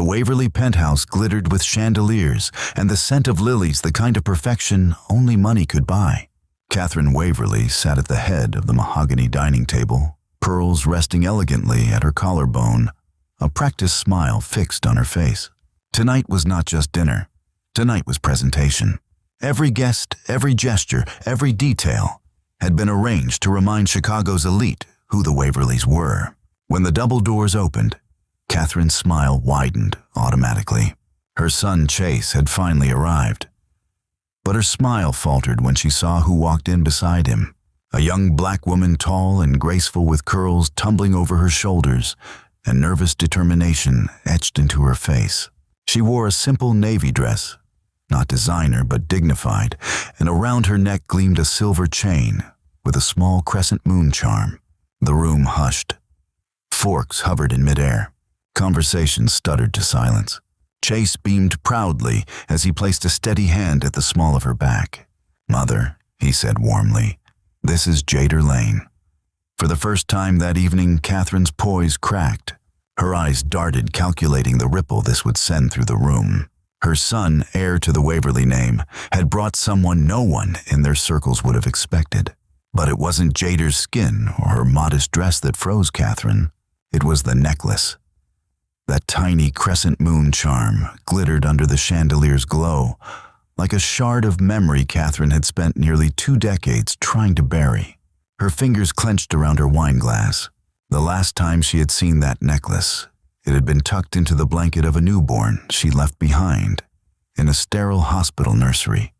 The Waverly penthouse glittered with chandeliers and the scent of lilies, the kind of perfection only money could buy. Catherine Waverly sat at the head of the mahogany dining table, pearls resting elegantly at her collarbone, a practiced smile fixed on her face. Tonight was not just dinner. Tonight was presentation. Every guest, every gesture, every detail had been arranged to remind Chicago's elite who the Waverlys were. When the double doors opened, Catherine's smile widened automatically. Her son Chase had finally arrived. But her smile faltered when she saw who walked in beside him. A young black woman, tall and graceful, with curls tumbling over her shoulders and nervous determination etched into her face. She wore a simple navy dress, not designer but dignified, and around her neck gleamed a silver chain with a small crescent moon charm. The room hushed. Forks hovered in midair. Conversation stuttered to silence. Chase beamed proudly as he placed a steady hand at the small of her back. "Mother," he said warmly, "this is Jader Lane." For the first time that evening, Catherine's poise cracked. Her eyes darted, calculating the ripple this would send through the room. Her son, heir to the Waverly name, had brought someone no one in their circles would have expected. But it wasn't Jader's skin or her modest dress that froze Catherine. It was the necklace. That tiny crescent moon charm glittered under the chandelier's glow, like a shard of memory Catherine had spent nearly 2 decades trying to bury. Her fingers clenched around her wine glass. The last time she had seen that necklace, it had been tucked into the blanket of a newborn she left behind in a sterile hospital nursery.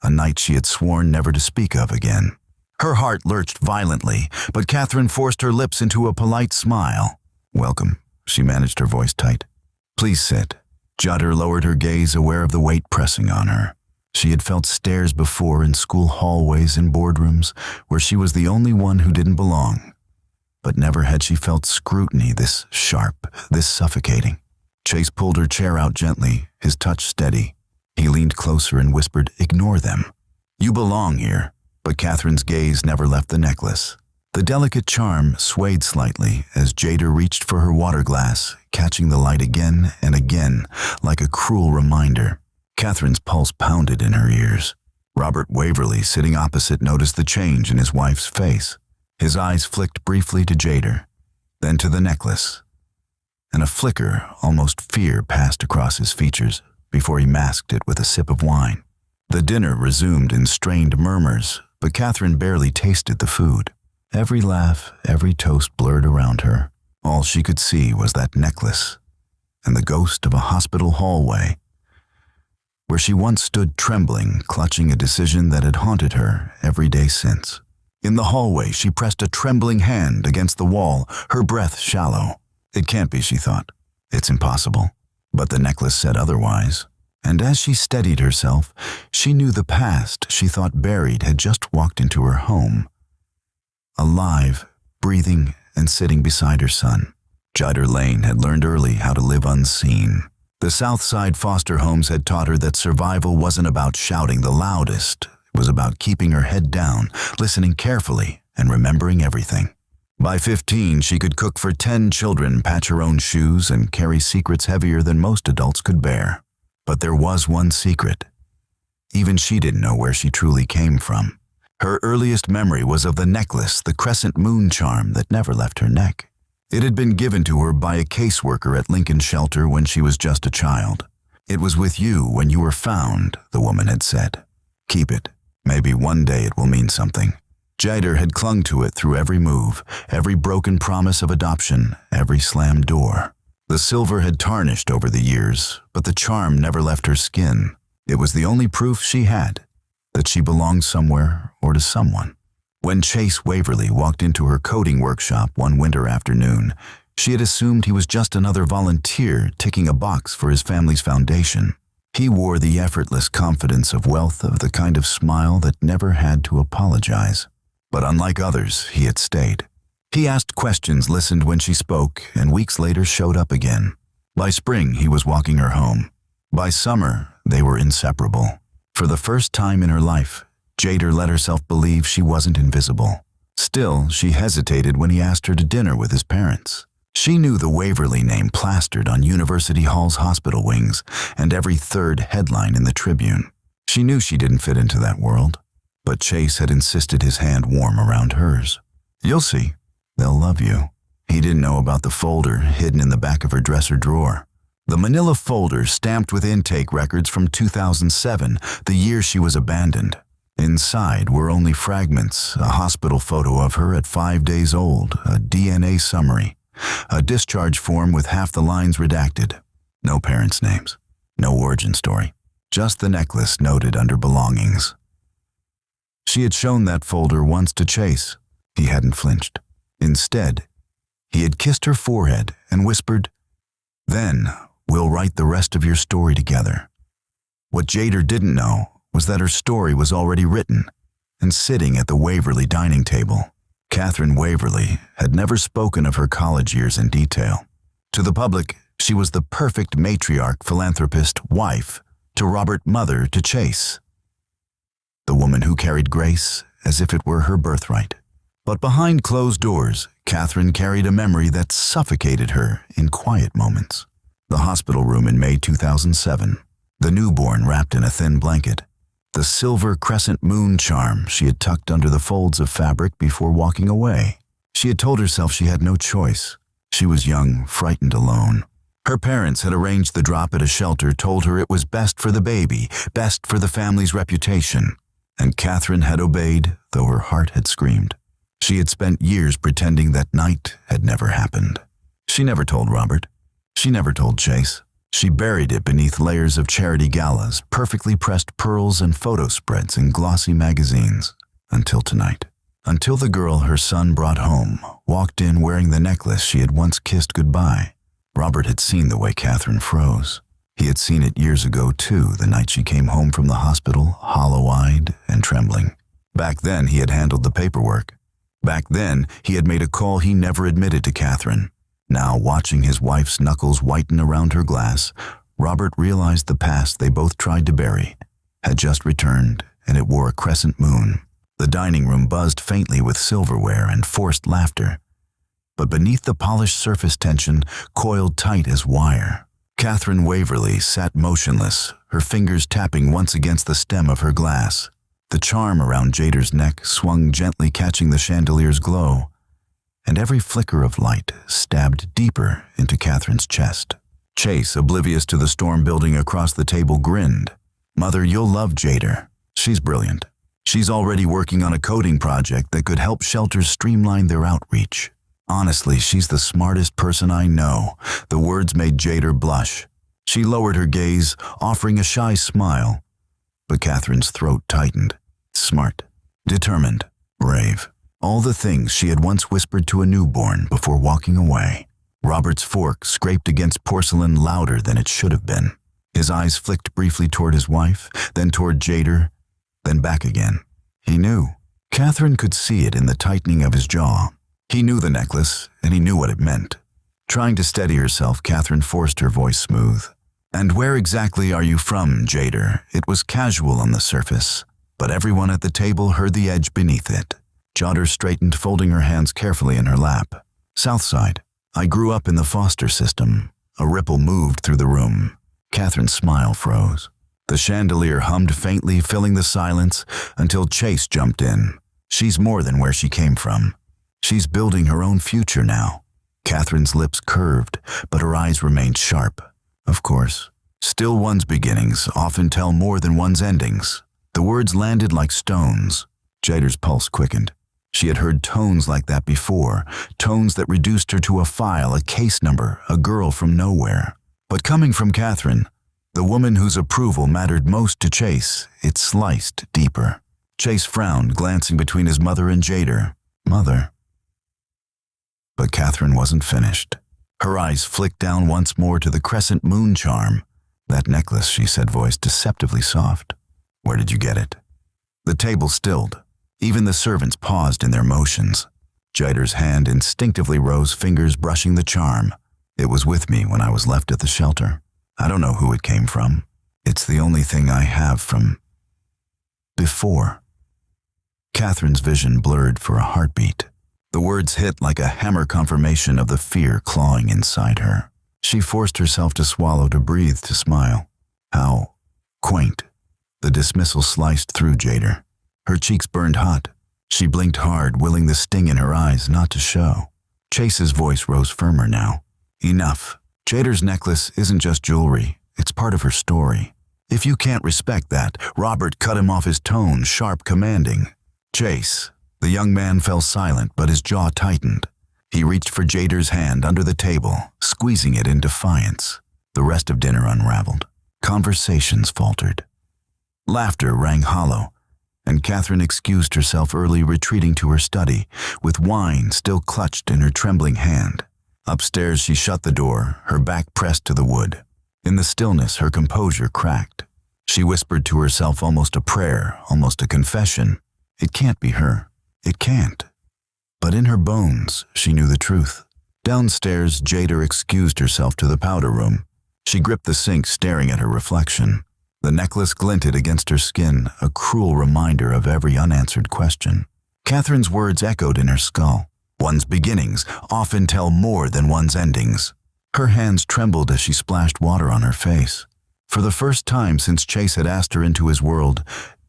A night she had sworn never to speak of again. Her heart lurched violently, but Catherine forced her lips into a polite smile. "Welcome." She managed her voice tight. "Please sit." Jader lowered her gaze, aware of the weight pressing on her. She had felt stares before in school hallways and boardrooms, where she was the only one who didn't belong. But never had she felt scrutiny this sharp, this suffocating. Chase pulled her chair out gently, his touch steady. He leaned closer and whispered, "Ignore them. You belong here." But Catherine's gaze never left the necklace. The delicate charm swayed slightly as Jader reached for her water glass, catching the light again and again like a cruel reminder. Catherine's pulse pounded in her ears. Robert Waverly, sitting opposite, noticed the change in his wife's face. His eyes flicked briefly to Jader, then to the necklace, and a flicker, almost fear, passed across his features before he masked it with a sip of wine. The dinner resumed in strained murmurs, but Catherine barely tasted the food. Every laugh, every toast blurred around her. All she could see was that necklace and the ghost of a hospital hallway where she once stood trembling, clutching a decision that had haunted her every day since. In the hallway, she pressed a trembling hand against the wall, her breath shallow. It can't be, she thought. It's impossible. But the necklace said otherwise. And as she steadied herself, she knew the past she thought buried had just walked into her home. Alive, breathing, and sitting beside her son. Jader Lane had learned early how to live unseen. The South Side foster homes had taught her that survival wasn't about shouting the loudest. It was about keeping her head down, listening carefully, and remembering everything. By 15, she could cook for 10 children, patch her own shoes, and carry secrets heavier than most adults could bear. But there was one secret. Even she didn't know where she truly came from. Her earliest memory was of the necklace, the crescent moon charm that never left her neck. It had been given to her by a caseworker at Lincoln Shelter when she was just a child. "It was with you when you were found," the woman had said. "Keep it. Maybe one day it will mean something." Jader had clung to it through every move, every broken promise of adoption, every slammed door. The silver had tarnished over the years, but the charm never left her skin. It was the only proof she had that she belonged somewhere or to someone. When Chase Waverly walked into her coding workshop one winter afternoon, she had assumed he was just another volunteer ticking a box for his family's foundation. He wore the effortless confidence of wealth, of the kind of smile that never had to apologize. But unlike others, he had stayed. He asked questions, listened when she spoke, and weeks later showed up again. By spring, he was walking her home. By summer, they were inseparable. For the first time in her life, Jader let herself believe she wasn't invisible. Still, she hesitated when he asked her to dinner with his parents. She knew the Waverly name plastered on University Hall's hospital wings and every third headline in the Tribune. She knew she didn't fit into that world, but Chase had insisted his hand warm around hers. "You'll see. They'll love you." He didn't know about the folder hidden in the back of her dresser drawer. The manila folder stamped with intake records from 2007, the year she was abandoned. Inside were only fragments, a hospital photo of her at 5 days old, a DNA summary, a discharge form with half the lines redacted. No parents' names, no origin story, just the necklace noted under belongings. She had shown that folder once to Chase. He hadn't flinched. Instead, he had kissed her forehead and whispered, "Then we'll write the rest of your story together." What Jader didn't know was that her story was already written and sitting at the Waverly dining table. Catherine Waverly had never spoken of her college years in detail. To the public, she was the perfect matriarch, philanthropist, wife, to Robert, mother to Chase. The woman who carried grace as if it were her birthright. But behind closed doors, Catherine carried a memory that suffocated her in quiet moments. The hospital room in May 2007, the newborn wrapped in a thin blanket, the silver crescent moon charm she had tucked under the folds of fabric before walking away. She had told herself she had no choice. She was young, frightened, alone. Her parents had arranged the drop at a shelter, told her it was best for the baby, best for the family's reputation. And Catherine had obeyed, though her heart had screamed. She had spent years pretending that night had never happened. She never told Robert. She never told Chase. She buried it beneath layers of charity galas, perfectly pressed pearls and photo spreads in glossy magazines. Until tonight. Until the girl her son brought home walked in wearing the necklace she had once kissed goodbye. Robert had seen the way Catherine froze. He had seen it years ago too, the night she came home from the hospital, hollow-eyed and trembling. Back then he had handled the paperwork. Back then, he had made a call he never admitted to Catherine. Now, watching his wife's knuckles whiten around her glass, Robert realized the past they both tried to bury had just returned, and it wore a crescent moon. The dining room buzzed faintly with silverware and forced laughter. But beneath the polished surface tension coiled tight as wire. Catherine Waverly sat motionless, her fingers tapping once against the stem of her glass. The charm around Jader's neck swung gently, catching the chandelier's glow, and every flicker of light stabbed deeper into Catherine's chest. Chase, oblivious to the storm building across the table, grinned. "Mother, you'll love Jader. She's brilliant. She's already working on a coding project that could help shelters streamline their outreach. Honestly, she's the smartest person I know." The words made Jader blush. She lowered her gaze, offering a shy smile. But Catherine's throat tightened. Smart, determined, brave. All the things she had once whispered to a newborn before walking away. Robert's fork scraped against porcelain louder than it should have been. His eyes flicked briefly toward his wife, then toward Jader, then back again. He knew. Catherine could see it in the tightening of his jaw. He knew the necklace, and he knew what it meant. Trying to steady herself, Catherine forced her voice smooth. "And where exactly are you from, Jader?" It was casual on the surface, but everyone at the table heard the edge beneath it. Jader straightened, folding her hands carefully in her lap. "Southside. I grew up in the foster system." A ripple moved through the room. Catherine's smile froze. The chandelier hummed faintly, filling the silence, until Chase jumped in. "She's more than where she came from. She's building her own future now." Catherine's lips curved, but her eyes remained sharp. Of course. Still, one's beginnings often tell more than one's endings. The words landed like stones. Jader's pulse quickened. She had heard tones like that before, tones that reduced her to a file, a case number, a girl from nowhere. But coming from Catherine, the woman whose approval mattered most to Chase, it sliced deeper. Chase frowned, glancing between his mother and Jader. "Mother." But Catherine wasn't finished. Her eyes flicked down once more to the crescent moon charm. "That necklace," she said, voice deceptively soft. "Where did you get it?" The table stilled. Even the servants paused in their motions. Jader's hand instinctively rose, fingers brushing the charm. "It was with me when I was left at the shelter. I don't know who it came from. It's the only thing I have from before." Catherine's vision blurred for a heartbeat. The words hit like a hammer confirmation of the fear clawing inside her. She forced herself to swallow, to breathe, to smile. How quaint. The dismissal sliced through Jader. Her cheeks burned hot. She blinked hard, willing the sting in her eyes not to show. Chase's voice rose firmer now. Enough. Jader's necklace isn't just jewelry. It's part of her story. If you can't respect that, Robert cut him off, his tone sharp, commanding. Chase. The young man fell silent, but his jaw tightened. He reached for Jader's hand under the table, squeezing it in defiance. The rest of dinner unraveled. Conversations faltered. Laughter rang hollow, and Catherine excused herself early, retreating to her study, with wine still clutched in her trembling hand. Upstairs she shut the door, her back pressed to the wood. In the stillness, her composure cracked. She whispered to herself, almost a prayer, almost a confession. It can't be her. It can't. But in her bones, she knew the truth. Downstairs, Jader excused herself to the powder room. She gripped the sink, staring at her reflection. The necklace glinted against her skin, a cruel reminder of every unanswered question. Catherine's words echoed in her skull. One's beginnings often tell more than one's endings. Her hands trembled as she splashed water on her face. For the first time since Chase had asked her into his world,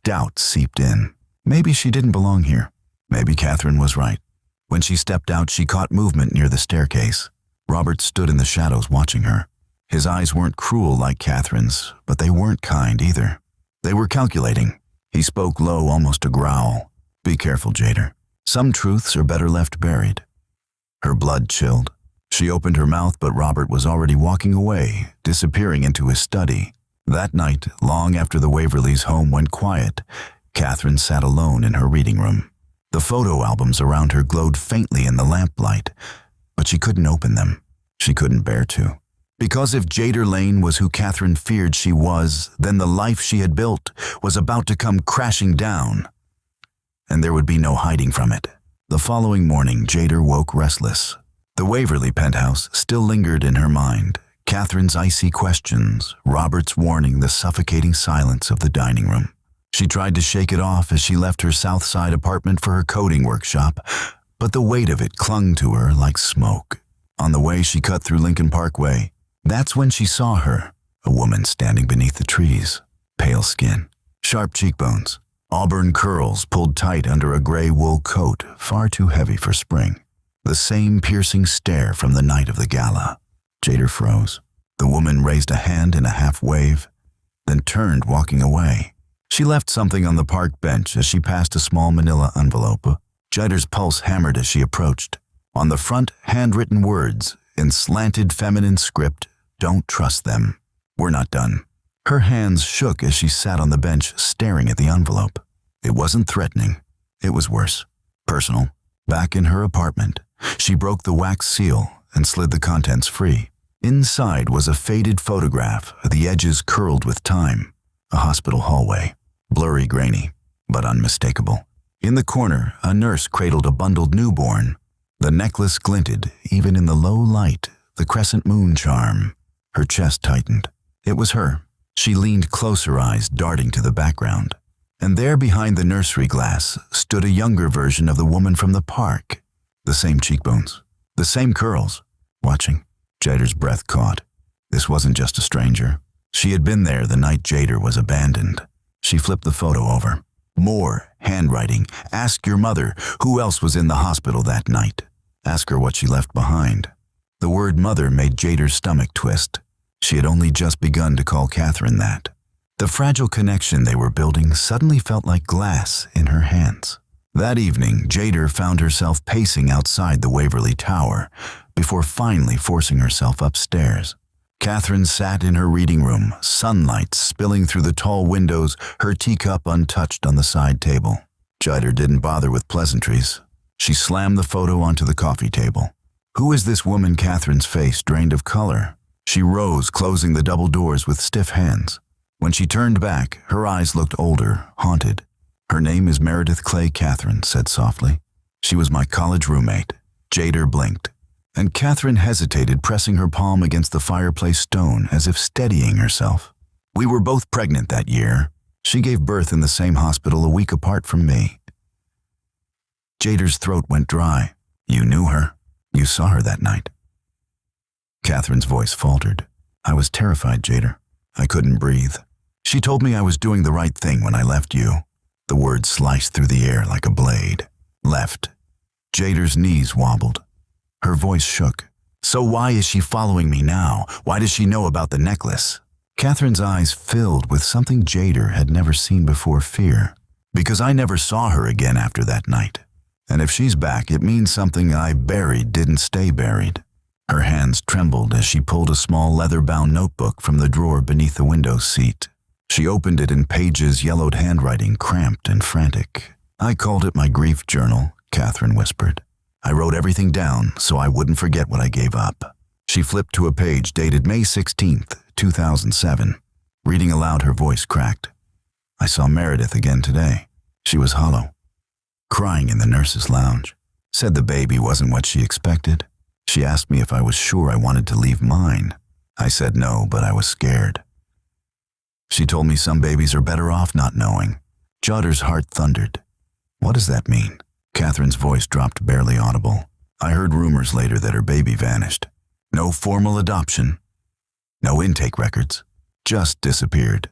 doubt seeped in. Maybe she didn't belong here. Maybe Catherine was right. When she stepped out, she caught movement near the staircase. Robert stood in the shadows watching her. His eyes weren't cruel like Catherine's, but they weren't kind either. They were calculating. He spoke low, almost a growl. Be careful, Jader. Some truths are better left buried. Her blood chilled. She opened her mouth, but Robert was already walking away, disappearing into his study. That night, long after the Waverly's home went quiet, Catherine sat alone in her reading room. The photo albums around her glowed faintly in the lamplight, but she couldn't open them. She couldn't bear to. Because if Jader Lane was who Catherine feared she was, then the life she had built was about to come crashing down. And there would be no hiding from it. The following morning, Jader woke restless. The Waverly penthouse still lingered in her mind. Catherine's icy questions, Robert's warning, the suffocating silence of the dining room. She tried to shake it off as she left her South Side apartment for her coding workshop, but the weight of it clung to her like smoke. On the way, she cut through Lincoln Parkway. That's when she saw her, a woman standing beneath the trees. Pale skin, sharp cheekbones, auburn curls pulled tight under a gray wool coat far too heavy for spring. The same piercing stare from the night of the gala. Jader froze. The woman raised a hand in a half wave, then turned, walking away. She left something on the park bench as she passed a small manila envelope. Jader's pulse hammered as she approached. On the front, handwritten words, in slanted feminine script, don't trust them. We're not done. Her hands shook as she sat on the bench, staring at the envelope. It wasn't threatening. It was worse. Personal. Back in her apartment, she broke the wax seal and slid the contents free. Inside was a faded photograph, the edges curled with time. A hospital hallway. Blurry, grainy, but unmistakable. In the corner, a nurse cradled a bundled newborn. The necklace glinted, even in the low light, the crescent moon charm. Her chest tightened. It was her. She leaned closer, eyes darting to the background. And there behind the nursery glass stood a younger version of the woman from the park. The same cheekbones, the same curls. Watching, Jader's breath caught. This wasn't just a stranger. She had been there the night Jader was abandoned. She flipped the photo over. More handwriting. Ask your mother who else was in the hospital that night. Ask her what she left behind. The word mother made Jader's stomach twist. She had only just begun to call Catherine that. The fragile connection they were building suddenly felt like glass in her hands. That evening, Jader found herself pacing outside the Waverly Tower before finally forcing herself upstairs. Catherine sat in her reading room, sunlight spilling through the tall windows, her teacup untouched on the side table. Jader didn't bother with pleasantries. She slammed the photo onto the coffee table. Who is this woman? Catherine's face drained of color. She rose, closing the double doors with stiff hands. When she turned back, her eyes looked older, haunted. Her name is Meredith Clay, Catherine said softly. She was my college roommate. Jader blinked, and Catherine hesitated, pressing her palm against the fireplace stone as if steadying herself. We were both pregnant that year. She gave birth in the same hospital a week apart from me. Jader's throat went dry. You knew her. You saw her that night. Catherine's voice faltered. I was terrified, Jader. I couldn't breathe. She told me I was doing the right thing when I left you. The words sliced through the air like a blade. Left. Jader's knees wobbled. Her voice shook. So why is she following me now? Why does she know about the necklace? Catherine's eyes filled with something Jader had never seen before, fear. Because I never saw her again after that night. And if she's back, it means something I buried didn't stay buried. Her hands trembled as she pulled a small leather-bound notebook from the drawer beneath the window seat. She opened it in Paige's yellowed handwriting, cramped and frantic. I called it my grief journal, Catherine whispered. I wrote everything down so I wouldn't forget what I gave up. She flipped to a page dated May 16th, 2007. Reading aloud, her voice cracked. I saw Meredith again today. She was hollow, crying in the nurse's lounge. Said the baby wasn't what she expected. She asked me if I was sure I wanted to leave mine. I said no, but I was scared. She told me some babies are better off not knowing. Jader's heart thundered. What does that mean? Catherine's voice dropped barely audible. I heard rumors later that her baby vanished. No formal adoption. No intake records. Just disappeared.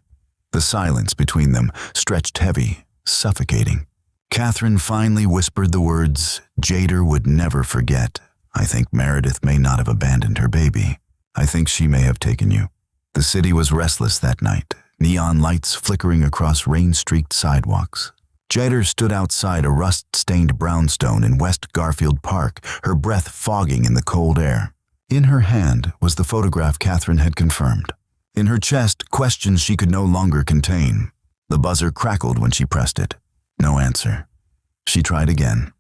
The silence between them stretched heavy, suffocating. Catherine finally whispered the words Jader would never forget. I think Meredith may not have abandoned her baby. I think she may have taken you. The city was restless that night, neon lights flickering across rain-streaked sidewalks. Jader stood outside a rust-stained brownstone in West Garfield Park, her breath fogging in the cold air. In her hand was the photograph Catherine had confirmed. In her chest, questions she could no longer contain. The buzzer crackled when she pressed it. No answer. She tried again.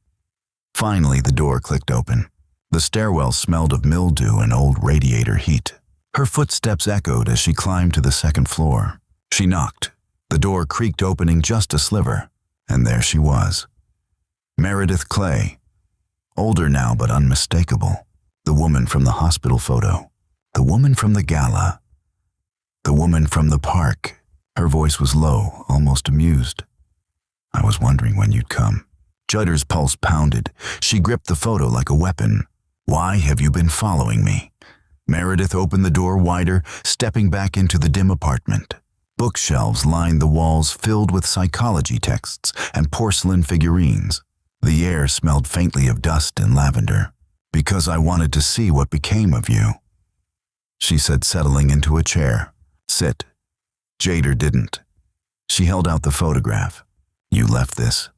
Finally, the door clicked open. The stairwell smelled of mildew and old radiator heat. Her footsteps echoed as she climbed to the second floor. She knocked. The door creaked opening just a sliver, and there she was. Meredith Clay. Older now but unmistakable. The woman from the hospital photo. The woman from the gala. The woman from the park. Her voice was low, almost amused. I was wondering when you'd come. Jader's pulse pounded. She gripped the photo like a weapon. Why have you been following me? Meredith opened the door wider, stepping back into the dim apartment. Bookshelves lined the walls filled with psychology texts and porcelain figurines. The air smelled faintly of dust and lavender. Because I wanted to see what became of you, she said, settling into a chair. Sit. Jader didn't. She held out the photograph. You left this.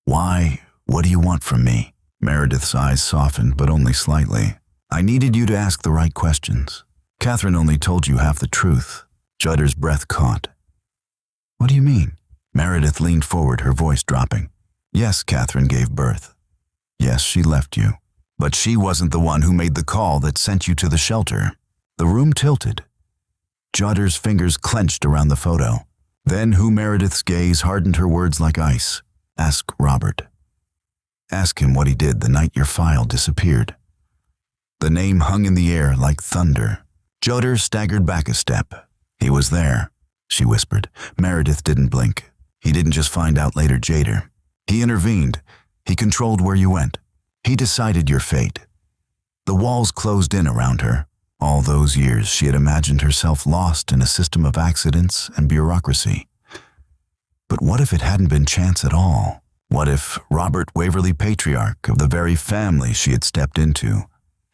Why? What do you want from me? Meredith's eyes softened, but only slightly. I needed you to ask the right questions. Catherine only told you half the truth. Jader's breath caught. What do you mean? Meredith leaned forward, her voice dropping. Yes, Catherine gave birth. Yes, she left you. But she wasn't the one who made the call that sent you to the shelter. The room tilted. Jader's fingers clenched around the photo. Then Meredith's gaze hardened her words like ice. Ask Robert. Ask him what he did the night your file disappeared. The name hung in the air like thunder. Jader staggered back a step. He was there, she whispered. Meredith didn't blink. He didn't just find out later, Jader. He intervened. He controlled where you went. He decided your fate. The walls closed in around her. All those years she had imagined herself lost in a system of accidents and bureaucracy. But what if it hadn't been chance at all? What if Robert Waverly, patriarch of the very family she had stepped into,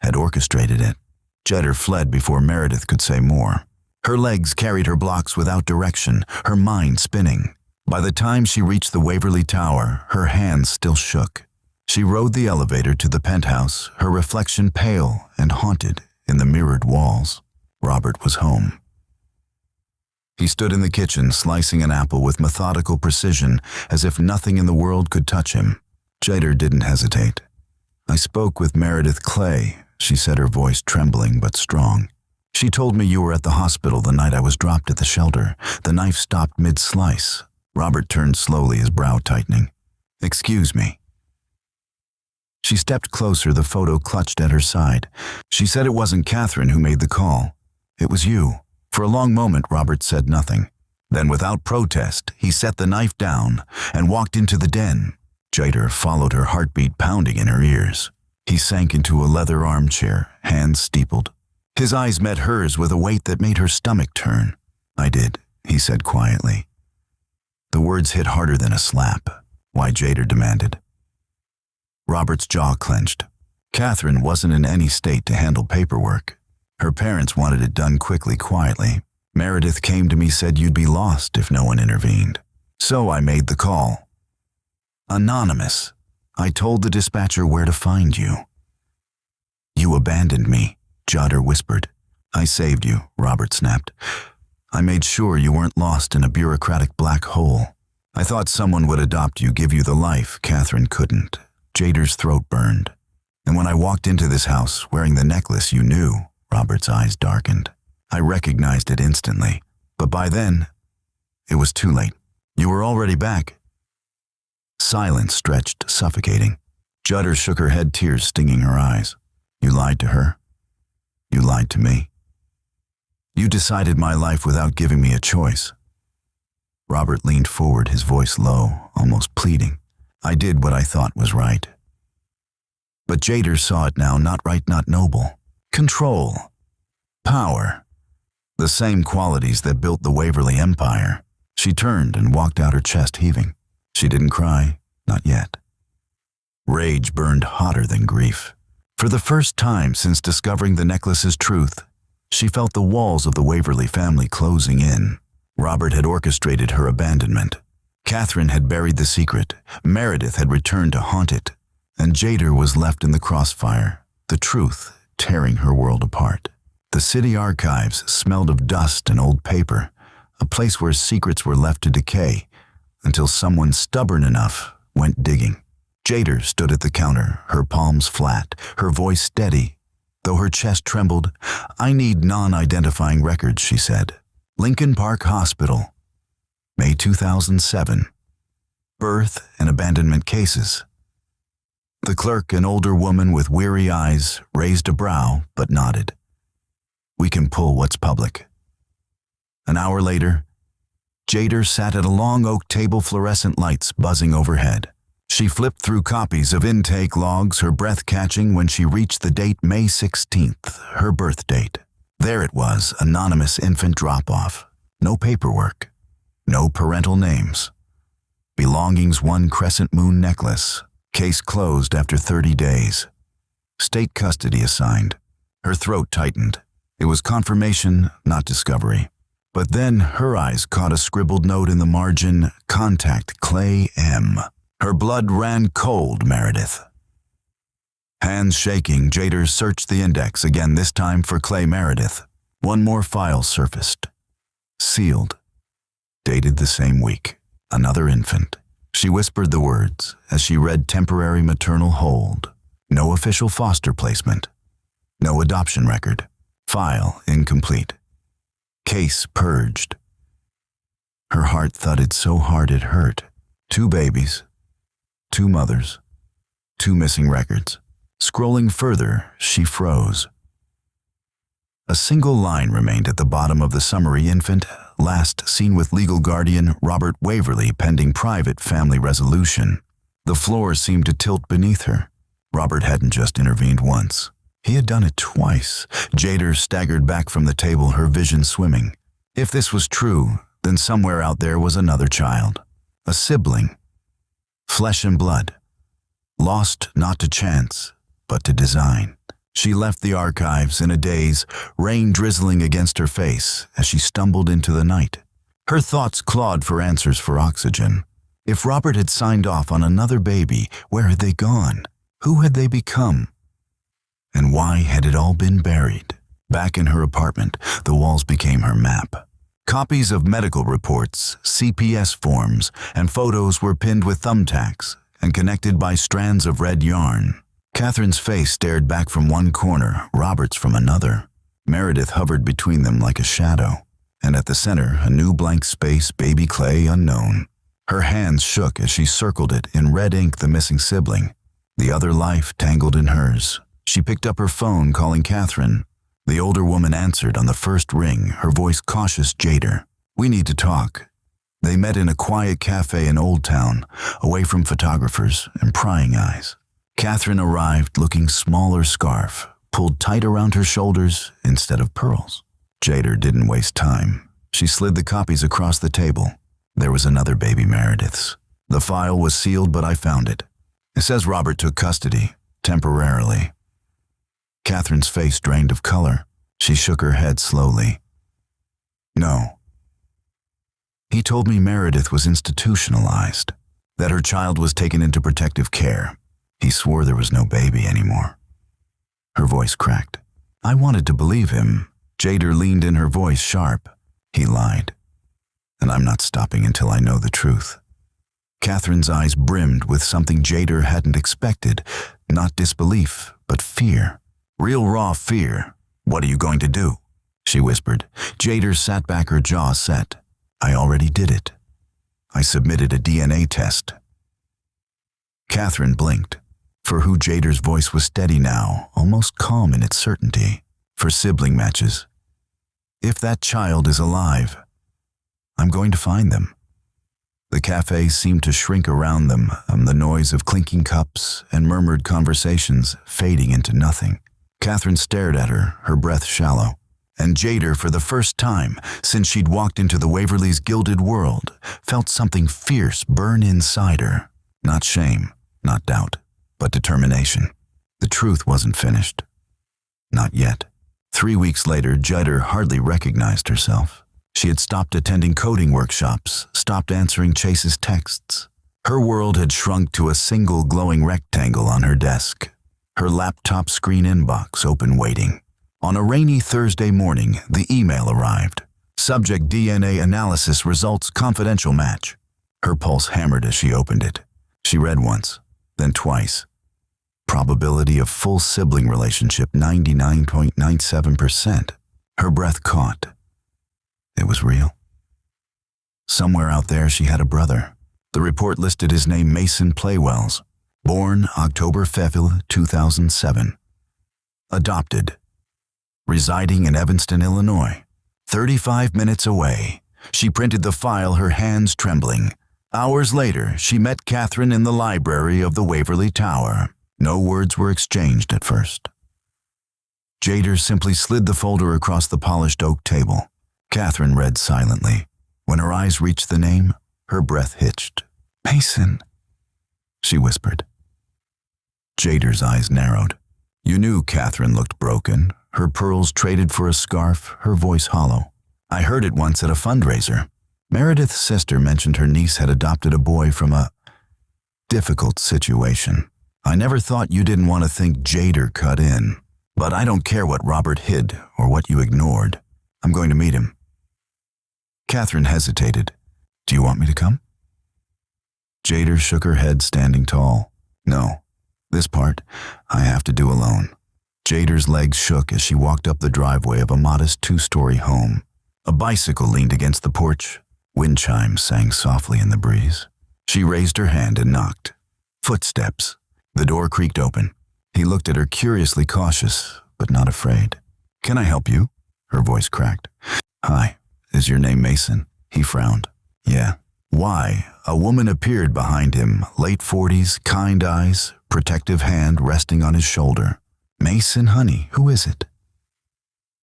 had orchestrated it? Jader fled before Meredith could say more. Her legs carried her blocks without direction, her mind spinning. By the time she reached the Waverly Tower, her hands still shook. She rode the elevator to the penthouse, her reflection pale and haunted in the mirrored walls. Robert was home. He stood in the kitchen, slicing an apple with methodical precision, as if nothing in the world could touch him. Jader didn't hesitate. I spoke with Meredith Clay, she said, her voice trembling but strong. She told me you were at the hospital the night I was dropped at the shelter. The knife stopped mid-slice. Robert turned slowly, his brow tightening. Excuse me. She stepped closer, the photo clutched at her side. She said it wasn't Catherine who made the call. It was you. For a long moment, Robert said nothing. Then, without protest, he set the knife down and walked into the den. Jader followed her heartbeat pounding in her ears. He sank into a leather armchair, hands steepled. His eyes met hers with a weight that made her stomach turn. "I did," he said quietly. The words hit harder than a slap. "Why?" Jader demanded. Robert's jaw clenched. Catherine wasn't in any state to handle paperwork. Her parents wanted it done quickly, quietly. Meredith came to me, said you'd be lost if no one intervened. So I made the call. Anonymous. I told the dispatcher where to find you. You abandoned me, Jader whispered. I saved you, Robert snapped. I made sure you weren't lost in a bureaucratic black hole. I thought someone would adopt you, give you the life Catherine couldn't. Jader's throat burned. And when I walked into this house wearing the necklace you knew, Robert's eyes darkened. I recognized it instantly. But by then, it was too late. You were already back. Silence stretched, suffocating. Jader shook her head, tears stinging her eyes. You lied to her. You lied to me. You decided my life without giving me a choice. Robert leaned forward, his voice low, almost pleading. I did what I thought was right. But Jader saw it now, not right, not noble. Control. Power. The same qualities that built the Waverly empire. She turned and walked out, her chest heaving. She didn't cry, not yet. Rage burned hotter than grief. For the first time since discovering the necklace's truth, she felt the walls of the Waverly family closing in. Robert had orchestrated her abandonment. Catherine had buried the secret. Meredith had returned to haunt it. And Jader was left in the crossfire, the truth tearing her world apart. The city archives smelled of dust and old paper, a place where secrets were left to decay until someone stubborn enough went digging. Jader stood at the counter, her palms flat, her voice steady. Though her chest trembled, I need non-identifying records, she said. Lincoln Park Hospital, May 2007. Birth and abandonment cases. The clerk, an older woman with weary eyes, raised a brow but nodded. We can pull what's public. An hour later, Jader sat at a long oak table, fluorescent lights buzzing overhead. She flipped through copies of intake logs, her breath catching when she reached the date May 16th, her birth date. There it was, anonymous infant drop-off. No paperwork. No parental names. Belongings, one crescent moon necklace. Case closed after 30 days. State custody assigned. Her throat tightened. It was confirmation, not discovery. But then her eyes caught a scribbled note in the margin, Contact Clay M. Her blood ran cold, Meredith. Hands shaking, Jader searched the index again, this time for Clay Meredith. One more file surfaced. Sealed. Dated the same week. Another infant. She whispered the words as she read temporary maternal hold. No official foster placement. No adoption record. File incomplete. Case purged. Her heart thudded so hard it hurt. 2 babies. 2 mothers. 2 missing records. Scrolling further, she froze. A single line remained at the bottom of the summary: infant, last seen with legal guardian Robert Waverly, pending private family resolution. The floor seemed to tilt beneath her. Robert hadn't just intervened once. He had done it twice. Jader staggered back from the table, her vision swimming. If this was true, then somewhere out there was another child. A sibling. Flesh and blood. Lost not to chance, but to design. She left the archives in a daze, rain drizzling against her face as she stumbled into the night. Her thoughts clawed for answers, for oxygen. If Robert had signed off on another baby, where had they gone? Who had they become? And why had it all been buried? Back in her apartment, the walls became her map. Copies of medical reports, CPS forms, and photos were pinned with thumbtacks and connected by strands of red yarn. Catherine's face stared back from one corner, Robert's from another. Meredith hovered between them like a shadow, and at the center, a new blank space, baby Clay unknown. Her hands shook as she circled it, in red ink the missing sibling, the other life tangled in hers. She picked up her phone, calling Catherine. The older woman answered on the first ring, her voice cautious. Jader, we need to talk. They met in a quiet cafe in Old Town, away from photographers and prying eyes. Catherine arrived looking smaller scarf, pulled tight around her shoulders instead of pearls. Jader didn't waste time. She slid the copies across the table. There was another baby Meredith's. The file was sealed, but I found it. It says Robert took custody, temporarily. Catherine's face drained of color. She shook her head slowly. No. He told me Meredith was institutionalized, that her child was taken into protective care. He swore there was no baby anymore. Her voice cracked. I wanted to believe him. Jader leaned in, her voice sharp. He lied. And I'm not stopping until I know the truth. Catherine's eyes brimmed with something Jader hadn't expected. Not disbelief, but fear. Real raw fear. What are you going to do? She whispered. Jader sat back, her jaw set. I already did it. I submitted a DNA test. Catherine blinked. For who Jader's voice was steady now, almost calm in its certainty. For sibling matches. If that child is alive, I'm going to find them. The cafe seemed to shrink around them, the noise of clinking cups and murmured conversations fading into nothing. Catherine stared at her, her breath shallow. And Jader, for the first time since she'd walked into the Waverly's gilded world, felt something fierce burn inside her. Not shame, not doubt, but determination. The truth wasn't finished. Not yet. 3 weeks later, Jader hardly recognized herself. She had stopped attending coding workshops, stopped answering Chase's texts. Her world had shrunk to a single glowing rectangle on her desk, her laptop screen inbox open waiting. On a rainy Thursday morning, the email arrived. Subject DNA analysis results confidential match. Her pulse hammered as she opened it. She read once, then twice. Probability of full sibling relationship 99.97%. Her breath caught. It was real. Somewhere out there she had a brother. The report listed his name Mason Playwells. Born October 5th, 2007. Adopted. Residing in Evanston, Illinois. 35 minutes away. She printed the file, her hands trembling. Hours later, she met Catherine in the library of the Waverly Tower. No words were exchanged at first. Jader simply slid the folder across the polished oak table. Catherine read silently. When her eyes reached the name, her breath hitched. Mason, she whispered. Jader's eyes narrowed. You knew Catherine looked broken, her pearls traded for a scarf, her voice hollow. I heard it once at a fundraiser. Meredith's sister mentioned her niece had adopted a boy from a difficult situation. I never thought you didn't want to think Jader cut in. But I don't care what Robert hid or what you ignored. I'm going to meet him. Catherine hesitated. Do you want me to come? Jader shook her head, standing tall. No, this part I have to do alone. Jader's legs shook as she walked up the driveway of a modest 2-story home. A bicycle leaned against the porch. Wind chimes sang softly in the breeze. She raised her hand and knocked. Footsteps. The door creaked open. He looked at her, curiously cautious, but not afraid. Can I help you? Her voice cracked. Hi, is your name Mason? He frowned. Yeah. Why? A woman appeared behind him, late 40s, kind eyes, protective hand resting on his shoulder. Mason, honey, who is it?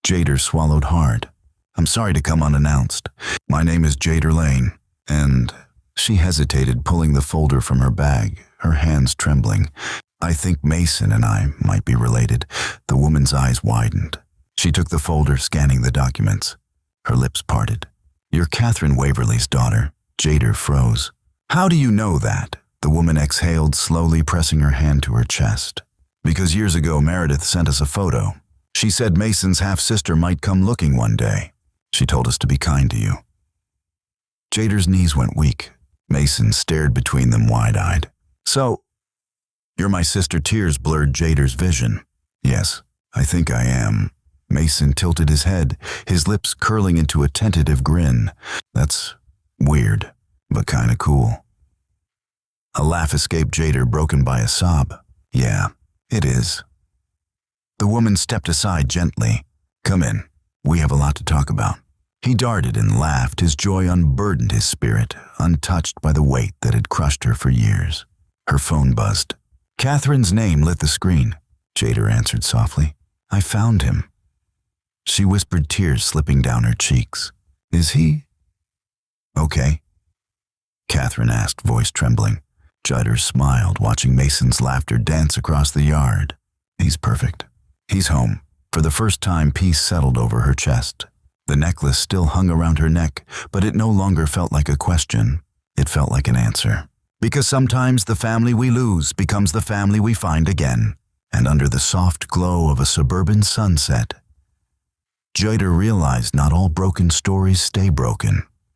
Jader swallowed hard. I'm sorry to come unannounced. My name is Jader Lane, and she hesitated, pulling the folder from her bag, her hands trembling. I think Mason and I might be related. The woman's eyes widened. She took the folder, scanning the documents. Her lips parted. You're Catherine Waverly's daughter. Jader froze. How do you know that? The woman exhaled, slowly pressing her hand to her chest. Because years ago Meredith sent us a photo. She said Mason's half-sister might come looking one day. She told us to be kind to you. Jader's knees went weak. Mason stared between them wide-eyed. So, you're my sister. Tears blurred Jader's vision. Yes, I think I am. Mason tilted his head, his lips curling into a tentative grin. That's weird, but kinda cool. A laugh escaped Jader, broken by a sob. Yeah, it is. The woman stepped aside gently. Come in. We have a lot to talk about. He darted and laughed. His joy unburdened his spirit, untouched by the weight that had crushed her for years. Her phone buzzed. Catherine's name lit the screen. Jader answered softly. I found him. She whispered, tears slipping down her cheeks. Is he okay? Catherine asked, voice trembling. Jader smiled, watching Mason's laughter dance across the yard. He's perfect. He's home. For the first time, peace settled over her chest. The necklace still hung around her neck, but it no longer felt like a question. It felt like an answer. Because sometimes the family we lose becomes the family we find again. And under the soft glow of a suburban sunset, Jader realized not all broken stories stay broken.